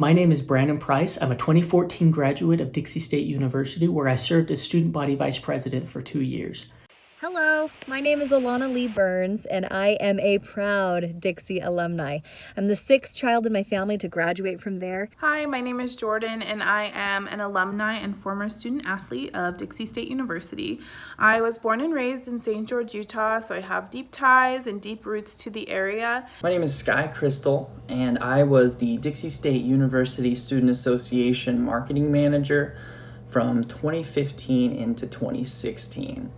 My name is Brandon Price. I'm a 2014 graduate of Dixie State University, where I served as student body vice president for 2 years. Hello, my name is Alana Lee Burns, and I am a proud Dixie alumni. I'm the sixth child in my family to graduate from there. Hi, my name is Jordan, and I am an alumni and former student athlete of Dixie State University. I was born and raised in St. George, Utah, so I have deep ties and deep roots to the area. My name is Sky Crystal, and I was the Dixie State University Student Association marketing manager from 2015 into 2016.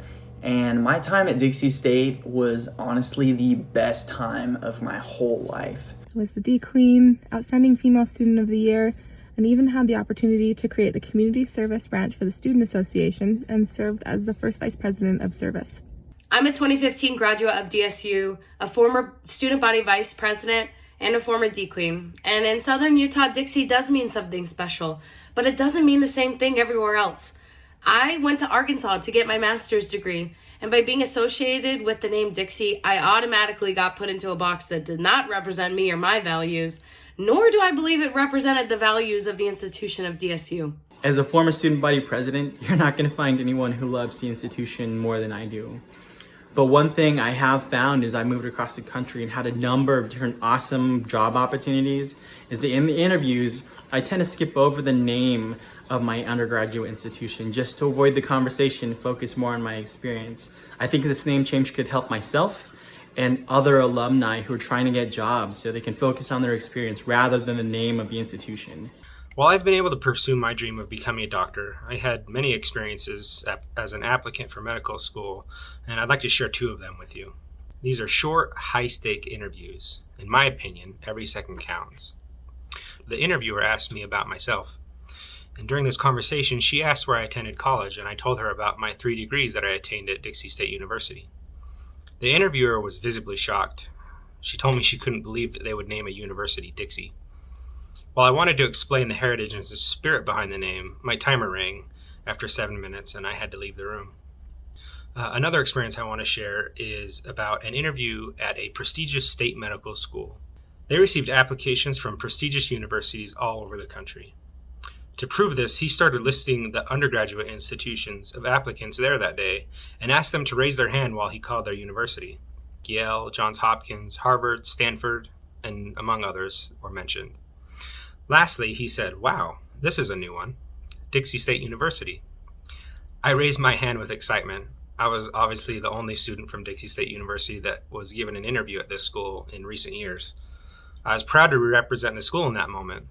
And my time at Dixie State was honestly the best time of my whole life. I was the D Queen, Outstanding Female Student of the Year, and even had the opportunity to create the Community Service Branch for the Student Association and served as the first Vice President of Service. I'm a 2015 graduate of DSU, a former Student Body Vice President, and a former D Queen. And in Southern Utah, Dixie does mean something special, but it doesn't mean the same thing everywhere else. I went to Arkansas to get my master's degree, and by being associated with the name Dixie, I automatically got put into a box that did not represent me or my values, nor do I believe it represented the values of the institution of DSU. As a former student body president, you're not going to find anyone who loves the institution more than I do. But one thing I have found as I moved across the country and had a number of different awesome job opportunities is that in the interviews, I tend to skip over the name of my undergraduate institution just to avoid the conversation and focus more on my experience. I think this name change could help myself and other alumni who are trying to get jobs so they can focus on their experience rather than the name of the institution. While I've been able to pursue my dream of becoming a doctor, I had many experiences as an applicant for medical school, and I'd like to share two of them with you. These are short, high-stake interviews. In my opinion, every second counts. The interviewer asked me about myself, and during this conversation, she asked where I attended college, and I told her about my 3 degrees that I attained at Dixie State University. The interviewer was visibly shocked. She told me she couldn't believe that they would name a university Dixie. While I wanted to explain the heritage and the spirit behind the name, my timer rang after 7 minutes and I had to leave the room. Another experience I want to share is about an interview at a prestigious state medical school. They received applications from prestigious universities all over the country. To prove this, he started listing the undergraduate institutions of applicants there that day and asked them to raise their hand while he called their university. Yale, Johns Hopkins, Harvard, Stanford, and among others were mentioned. Lastly, he said, "Wow, this is a new one, Dixie State University." I raised my hand with excitement. I was obviously the only student from Dixie State University that was given an interview at this school in recent years. I was proud to represent the school in that moment.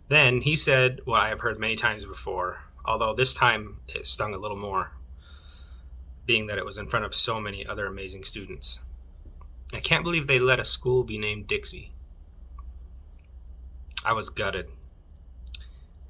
Then he said what I have heard many times before, although this time it stung a little more, being that it was in front of so many other amazing students. I can't believe they let a school be named Dixie. I was gutted.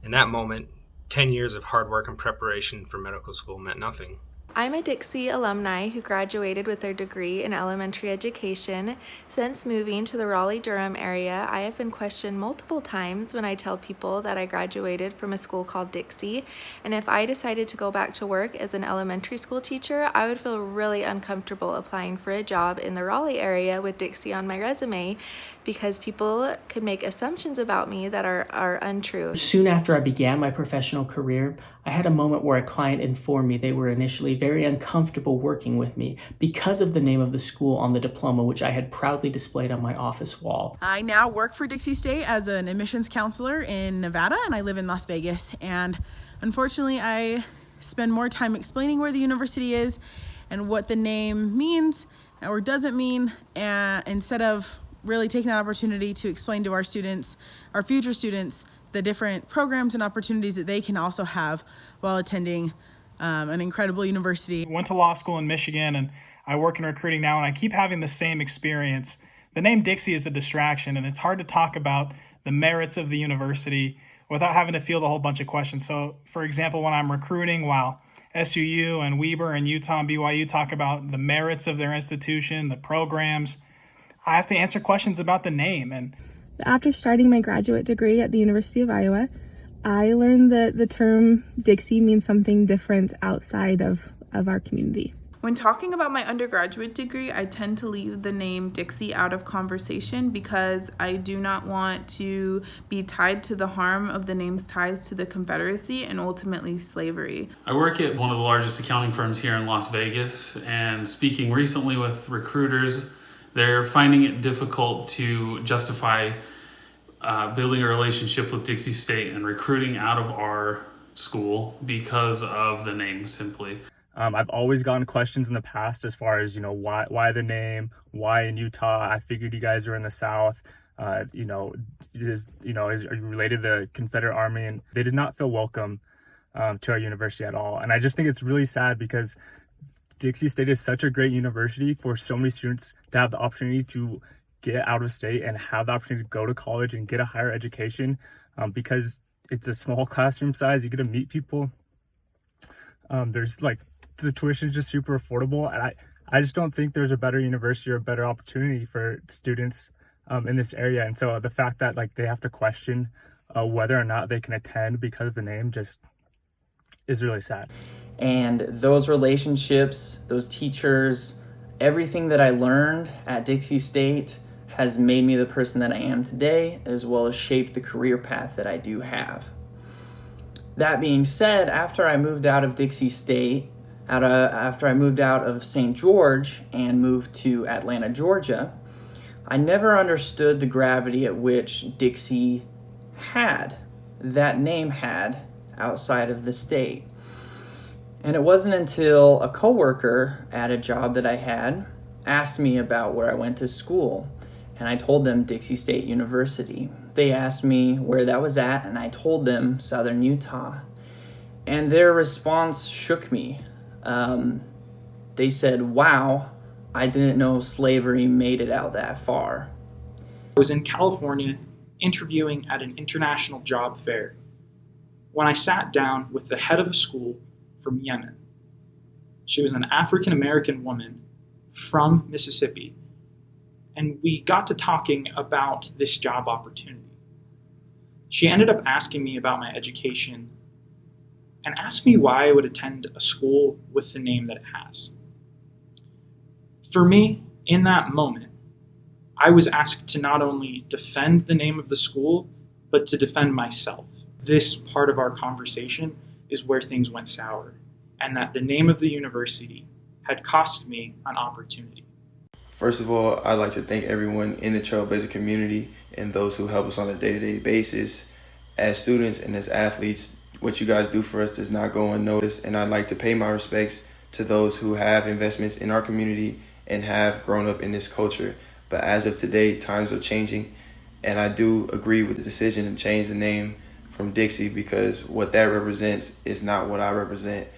In that moment, 10 years of hard work and preparation for medical school meant nothing. I'm a Dixie alumni who graduated with their degree in elementary education. Since moving to the Raleigh-Durham area, I have been questioned multiple times when I tell people that I graduated from a school called Dixie. And if I decided to go back to work as an elementary school teacher, I would feel really uncomfortable applying for a job in the Raleigh area with Dixie on my resume because people could make assumptions about me that are untrue. Soon after I began my professional career, I had a moment where a client informed me they were initially very uncomfortable working with me because of the name of the school on the diploma, which I had proudly displayed on my office wall. I now work for Dixie State as an admissions counselor in Nevada, and I live in Las Vegas. And unfortunately, I spend more time explaining where the university is and what the name means or doesn't mean, instead of really taking that opportunity to explain to our students, our future students, the different programs and opportunities that they can also have while attending an incredible university. Went to law school in Michigan, and I work in recruiting now, and I keep having the same experience. The name Dixie is a distraction, and it's hard to talk about the merits of the university without having to field a whole bunch of questions. So, for example, when I'm recruiting, while SUU and Weber and Utah and BYU talk about the merits of their institution, the programs, I have to answer questions about the name. And after starting my graduate degree at the University of Iowa, I learned that the term Dixie means something different outside of our community. When talking about my undergraduate degree, I tend to leave the name Dixie out of conversation because I do not want to be tied to the harm of the name's ties to the Confederacy and ultimately slavery. I work at one of the largest accounting firms here in Las Vegas, and speaking recently with recruiters, they're finding it difficult to justify building a relationship with Dixie State and recruiting out of our school because of the name simply. I've always gotten questions in the past as far as, why the name, why in Utah? I figured you guys are in the South. Are you related to the Confederate Army? And they did not feel welcome to our university at all. And I just think it's really sad because Dixie State is such a great university for so many students to have the opportunity to get out of state and have the opportunity to go to college and get a higher education because it's a small classroom size. You get to meet people. The tuition is just super affordable. And I just don't think there's a better university or a better opportunity for students in this area. And so the fact that they have to question whether or not they can attend because of the name just is really sad. And those relationships, those teachers, everything that I learned at Dixie State has made me the person that I am today, as well as shaped the career path that I do have. That being said, after I moved out of Dixie State, after I moved out of St. George and moved to Atlanta, Georgia, I never understood the gravity at which Dixie that name had outside of the state. And it wasn't until a coworker at a job that I had asked me about where I went to school, and I told them Dixie State University. They asked me where that was at, and I told them Southern Utah. And their response shook me. They said, "Wow, I didn't know slavery made it out that far." I was in California interviewing at an international job fair when I sat down with the head of a school from Yemen. She was an African American woman from Mississippi, and we got to talking about this job opportunity. She ended up asking me about my education and asked me why I would attend a school with the name that it has. For me, in that moment, I was asked to not only defend the name of the school, but to defend myself. This part of our conversation is where things went sour, and that the name of the university had cost me an opportunity. First of all, I'd like to thank everyone in the Trailblazer community and those who help us on a day-to-day basis. As students and as athletes, what you guys do for us does not go unnoticed, and I'd like to pay my respects to those who have investments in our community and have grown up in this culture. But as of today, times are changing, and I do agree with the decision to change the name from Dixie because what that represents is not what I represent.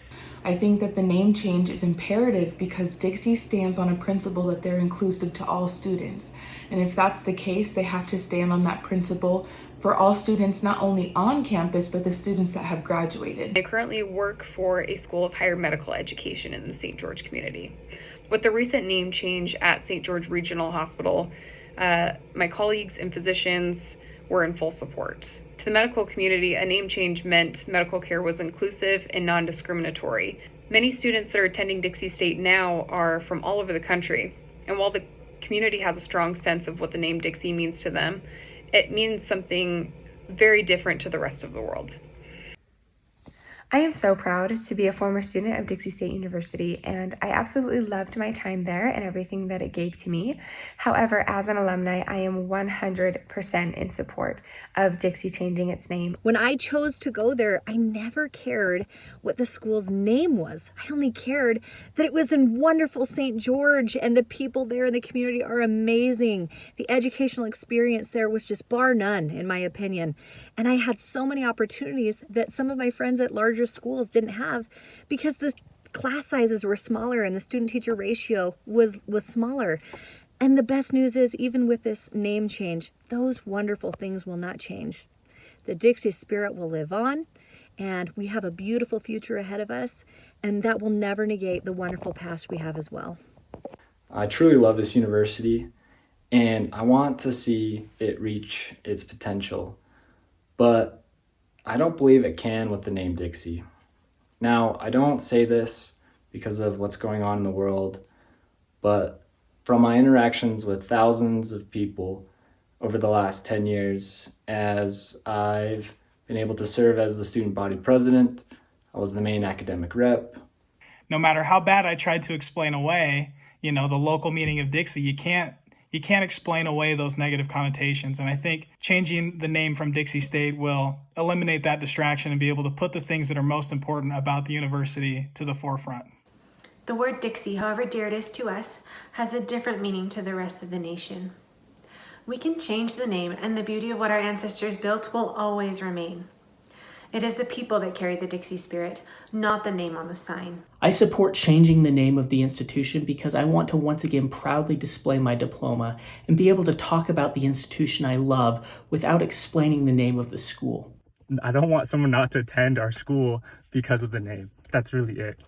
I think that the name change is imperative because Dixie stands on a principle that they're inclusive to all students. And if that's the case, they have to stand on that principle for all students, not only on campus, but the students that have graduated. I currently work for a school of higher medical education in the St. George community. With the recent name change at St. George Regional Hospital, my colleagues and physicians were in full support. To the medical community, a name change meant medical care was inclusive and non-discriminatory. Many students that are attending Dixie State now are from all over the country, and while the community has a strong sense of what the name Dixie means to them, it means something very different to the rest of the world. I am so proud to be a former student of Dixie State University, and I absolutely loved my time there and everything that it gave to me. However, as an alumni, I am 100% in support of Dixie changing its name. When I chose to go there, I never cared what the school's name was. I only cared that it was in wonderful St. George, and the people there in the community are amazing. The educational experience there was just bar none, in my opinion. And I had so many opportunities that some of my friends at larger schools didn't have because the class sizes were smaller and the student-teacher ratio was smaller. And the best news is, even with this name change, those wonderful things will not change. The Dixie spirit will live on, and we have a beautiful future ahead of us, and that will never negate the wonderful past we have as well. I truly love this university, and I want to see it reach its potential, but I don't believe it can with the name Dixie. Now, I don't say this because of what's going on in the world. But from my interactions with thousands of people over the last 10 years, as I've been able to serve as the student body president, I was the main academic rep. No matter how bad I tried to explain away, the local meaning of Dixie, you can't explain away those negative connotations. And I think changing the name from Dixie State will eliminate that distraction and be able to put the things that are most important about the university to the forefront. The word Dixie, however dear it is to us, has a different meaning to the rest of the nation. We can change the name, and the beauty of what our ancestors built will always remain. It is the people that carry the Dixie spirit, not the name on the sign. I support changing the name of the institution because I want to once again proudly display my diploma and be able to talk about the institution I love without explaining the name of the school. I don't want someone not to attend our school because of the name. That's really it.